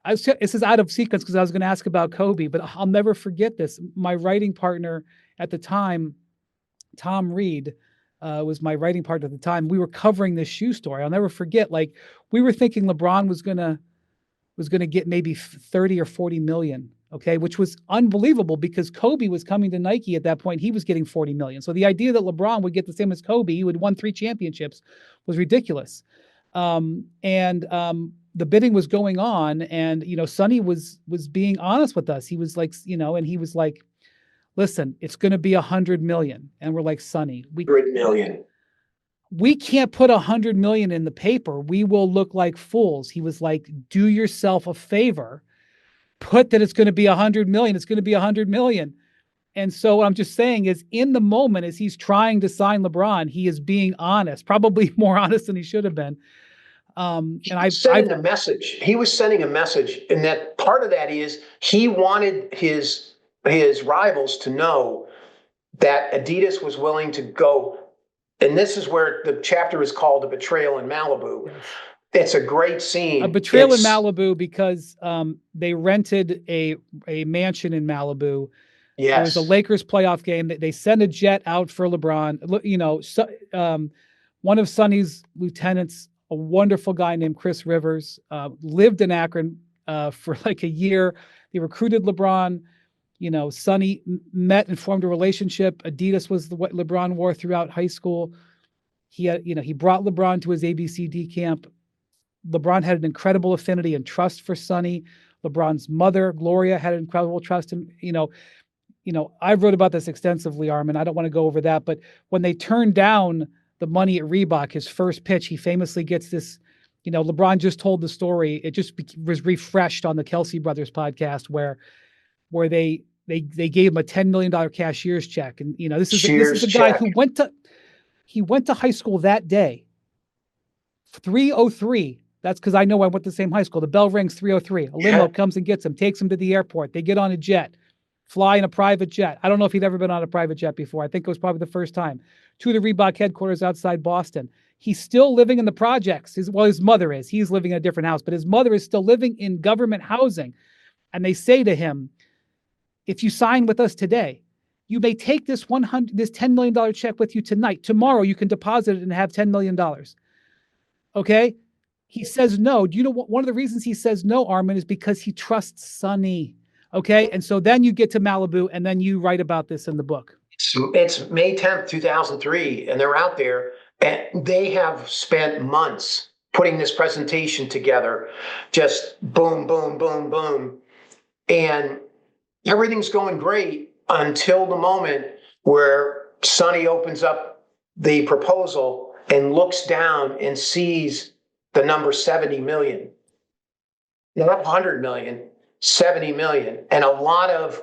This is out of sequence because I was going to ask about Kobe, but I'll never forget this. My writing partner at the time, Tom Reed, was my writing partner at the time. We were covering this shoe story. I'll never forget. Like, we were thinking LeBron was gonna get maybe 30 or 40 million. Okay, which was unbelievable because Kobe was coming to Nike at that point. He was getting 40 million. So the idea that LeBron would get the same as Kobe, who had won 3 championships, was ridiculous. The bidding was going on, and Sonny was being honest with us. He was like, and he was like, listen, it's going to be 100 million. And we're like, Sonny, 100 million. We can't put 100 million in the paper. We will look like fools. He was like, do yourself a favor. Put that it's going to be 100 million. It's going to be 100 million. And so what I'm just saying is, in the moment, as he's trying to sign LeBron, he is being honest, probably more honest than he should have been. Sending a message. He was sending a message, and that part of that is he wanted his rivals to know that Adidas was willing to go. And this is where the chapter is called "A Betrayal in Malibu." Yes. It's a great scene. A betrayal in Malibu because they rented a mansion in Malibu. Yes. It was a Lakers playoff game. They sent a jet out for LeBron. One of Sonny's lieutenants, a wonderful guy named Chris Rivers, lived in Akron for like a year. They recruited LeBron. Sonny met and formed a relationship. Adidas was what LeBron wore throughout high school. He brought LeBron to his ABCD camp. LeBron had an incredible affinity and trust for Sonny. LeBron's mother, Gloria, had an incredible trust in, I wrote about this extensively, Armen. I don't want to go over that, but when they turned down the money at Reebok, his first pitch, he famously gets this, LeBron just told the story. It just was refreshed on the Kelsey Brothers podcast where they gave him a $10 million cashier's check. And, this is a guy who went to high school that day. 3:03. That's because I know I went to the same high school. The bell rings 3:03. A limo comes and gets him, takes him to the airport. They get on a jet, fly in a private jet. I don't know if he'd ever been on a private jet before. I think it was probably the first time. To the Reebok headquarters outside Boston. He's still living in the projects. His mother is. He's living in a different house, but his mother is still living in government housing. And they say to him, if you sign with us today, you may take this $10 million check with you tonight. Tomorrow you can deposit it and have $10 million. Okay? He says no. Do you know what? One of the reasons he says no, Armen, is because he trusts Sonny. Okay? And so then you get to Malibu, and then you write about this in the book. It's May 10th, 2003, and they're out there, and they have spent months putting this presentation together. Just boom, boom, boom, boom. And everything's going great until the moment where Sonny opens up the proposal and looks down and sees the number 70 million. Not 100 million, 70 million. And a lot of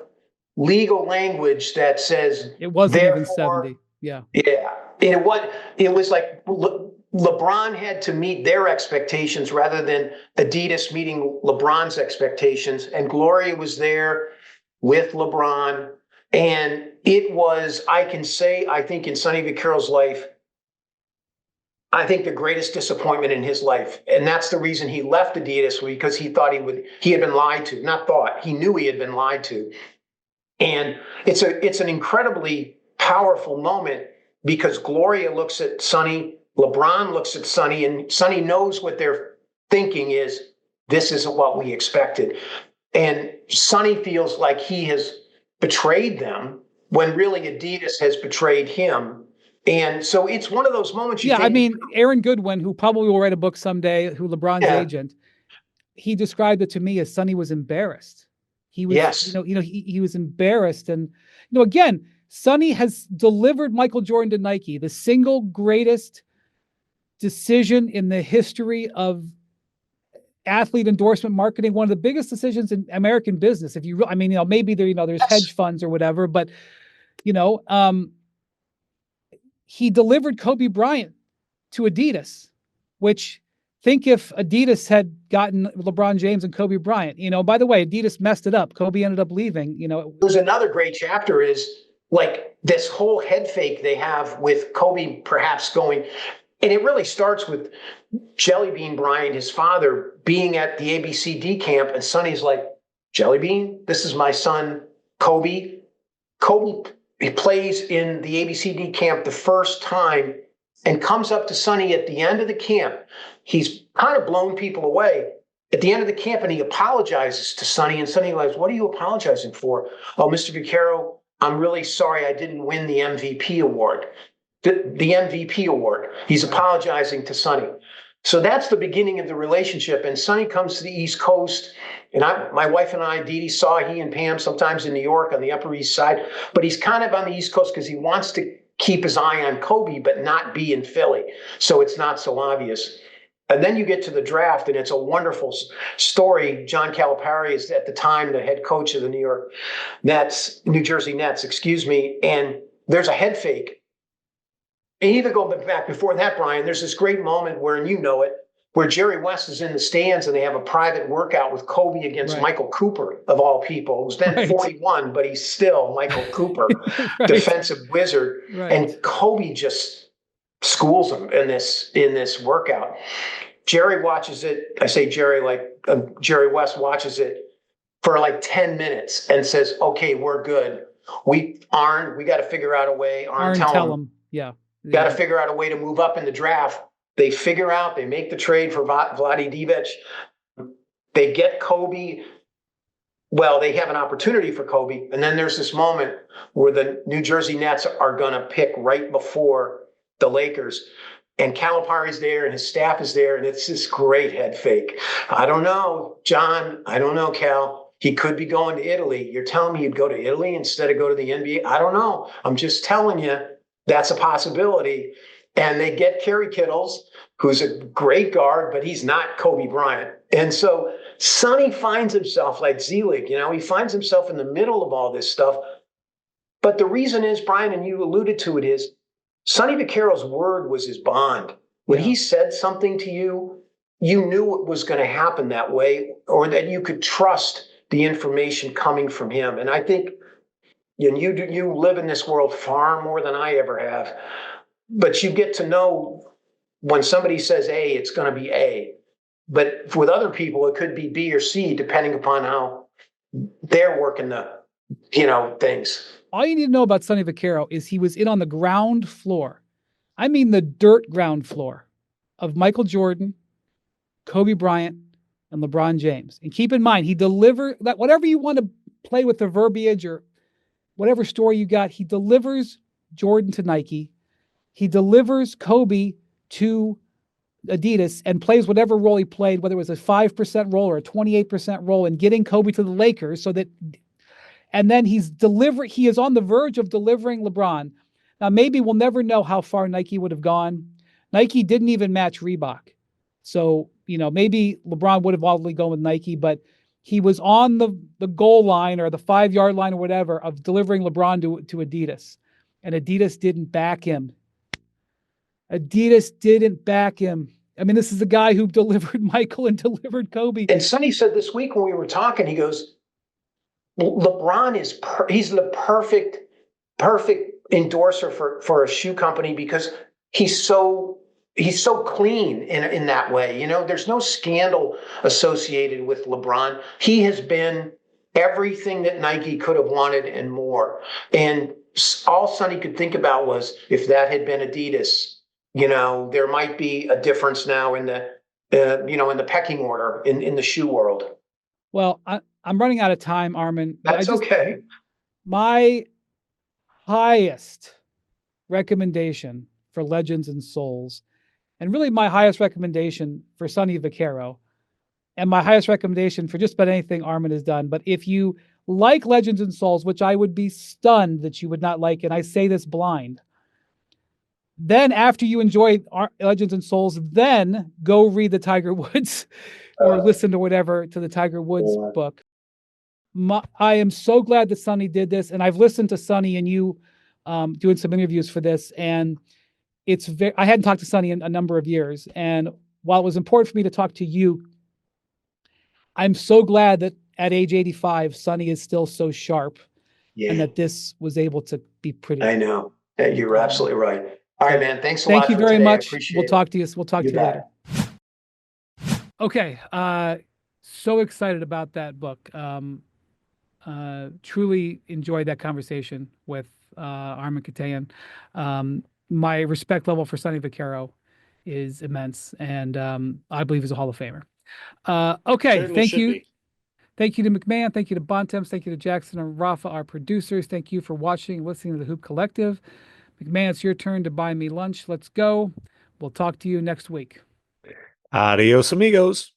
legal language that says It wasn't even therefore, 70. Yeah. yeah. It was like LeBron had to meet their expectations rather than Adidas meeting LeBron's expectations. And Gloria was there with LeBron. And it was, I can say, I think in Sonny Vaccaro's life, I think the greatest disappointment in his life. And that's the reason he left Adidas, because he thought he had been lied to. Not thought, he knew he had been lied to. And it's an incredibly powerful moment, because Gloria looks at Sonny, LeBron looks at Sonny, and Sonny knows what their thinking is. This isn't what we expected. And Sonny feels like he has betrayed them when really Adidas has betrayed him. And so it's one of those moments. I mean, Aaron Goodwin, who probably will write a book someday, who LeBron's agent, he described it to me as Sonny was embarrassed. He was, he was embarrassed. And, again, Sonny has delivered Michael Jordan to Nike, the single greatest decision in the history of athlete endorsement marketing, one of the biggest decisions in American business. If you, maybe there's hedge funds or whatever, but, he delivered Kobe Bryant to Adidas, which, think if Adidas had gotten LeBron James and Kobe Bryant. By the way, Adidas messed it up. Kobe ended up leaving. There's another great chapter is like this whole head fake they have with Kobe perhaps going, and it really starts with Jelly Bean Bryant, his father, being at the ABCD camp, and Sonny's like, Jelly Bean, this is my son, Kobe. Kobe, he plays in the ABCD camp the first time and comes up to Sonny at the end of the camp. He's kind of blown people away at the end of the camp, and he apologizes to Sonny. And Sonny goes, what are you apologizing for? Oh, Mr. Vaccaro, I'm really sorry I didn't win the MVP award. The MVP award. He's apologizing to Sonny. So that's the beginning of the relationship. And Sonny comes to the East Coast, and my wife and I, Dee Dee, saw he and Pam sometimes in New York on the Upper East Side, but he's kind of on the East Coast because he wants to keep his eye on Kobe, but not be in Philly. So it's not so obvious. And then you get to the draft, and it's a wonderful story. John Calipari is at the time the head coach of the New Jersey Nets, and there's a head fake. And even go back before that, Brian, there's this great moment where Jerry West is in the stands and they have a private workout with Kobe against Michael Cooper, of all people, who's then 41, but he's still Michael Cooper, defensive wizard. And Kobe just schools him in this workout. Jerry watches it. I say Jerry, Jerry West watches it for like 10 minutes and says, okay, we're good. We got to figure out a way. Arn, tell him. Yeah. Got to figure out a way to move up in the draft. They make the trade for Vlade Divac. They get Kobe. Well, they have an opportunity for Kobe. And then there's this moment where the New Jersey Nets are going to pick right before the Lakers. And Calipari's there and his staff is there. And it's this great head fake. I don't know, John. I don't know, Cal. He could be going to Italy. You're telling me he'd go to Italy instead of go to the NBA? I don't know. I'm just telling you. That's a possibility. And they get Kerry Kittles, who's a great guard, but he's not Kobe Bryant. And so Sonny finds himself like Zelig, he finds himself in the middle of all this stuff. But the reason is, Brian, and you alluded to it, is Sonny Vaccaro's word was his bond. When he said something to you, you knew it was going to happen that way, or that you could trust the information coming from him. And I think, and you live in this world far more than I ever have, but you get to know when somebody says A, it's going to be A. But with other people, it could be B or C, depending upon how they're working the, things. All you need to know about Sonny Vaccaro is he was in on the ground floor. I mean, the dirt ground floor of Michael Jordan, Kobe Bryant, and LeBron James. And keep in mind, he delivered that, whatever you want to play with the verbiage or whatever story you got, he delivers Jordan to Nike. He delivers Kobe to Adidas and plays whatever role he played, whether it was a 5% role or a 28% role in getting Kobe to the Lakers, and then he is on the verge of delivering LeBron. Now, maybe we'll never know how far Nike would have gone. Nike didn't even match Reebok. So, maybe LeBron would have ultimately gone with Nike, but he was on the goal line or the 5-yard line or whatever of delivering LeBron to Adidas, and Adidas didn't back him. Adidas didn't back him. I mean, this is the guy who delivered Michael and delivered Kobe. And Sonny said this week when we were talking, he goes, LeBron he's the perfect endorser for a shoe company because he's so clean in that way. You know, there's no scandal associated with LeBron. He has been everything that Nike could have wanted and more. And all Sonny could think about was if that had been Adidas, you know, there might be a difference now in the in the pecking order in the shoe world. Well, I'm running out of time, Armen. That's okay. My highest recommendation for Legends and Souls, and really my highest recommendation for Sonny Vaccaro, and my highest recommendation for just about anything Armen has done. But if you like Legends and Souls, which I would be stunned that you would not like, and I say this blind, then after you enjoy Legends and Souls, then go read the Tiger Woods or listen to whatever to the Tiger Woods book. I am so glad that Sonny did this, and I've listened to Sonny and you doing some interviews for this, and I hadn't talked to Sonny in a number of years, and while it was important for me to talk to you, I'm so glad that at age 85, Sonny is still so sharp, and that this was able to be pretty. I know. You're absolutely right. All right, man. Thanks a lot. Thank you very much. We'll talk to you. We'll talk to you later. Okay. So excited about that book. Truly enjoyed that conversation with Armen Keteyian. My respect level for Sonny Vaccaro is immense, and I believe he's a Hall of Famer. Okay. Certainly thank you. Be. Thank you to MacMahon. Thank you to Bontemps. Thank you to Jackson and Rafa, our producers. Thank you for watching and listening to the Hoop Collective. MacMahon, it's your turn to buy me lunch. Let's go. We'll talk to you next week. Adios, amigos.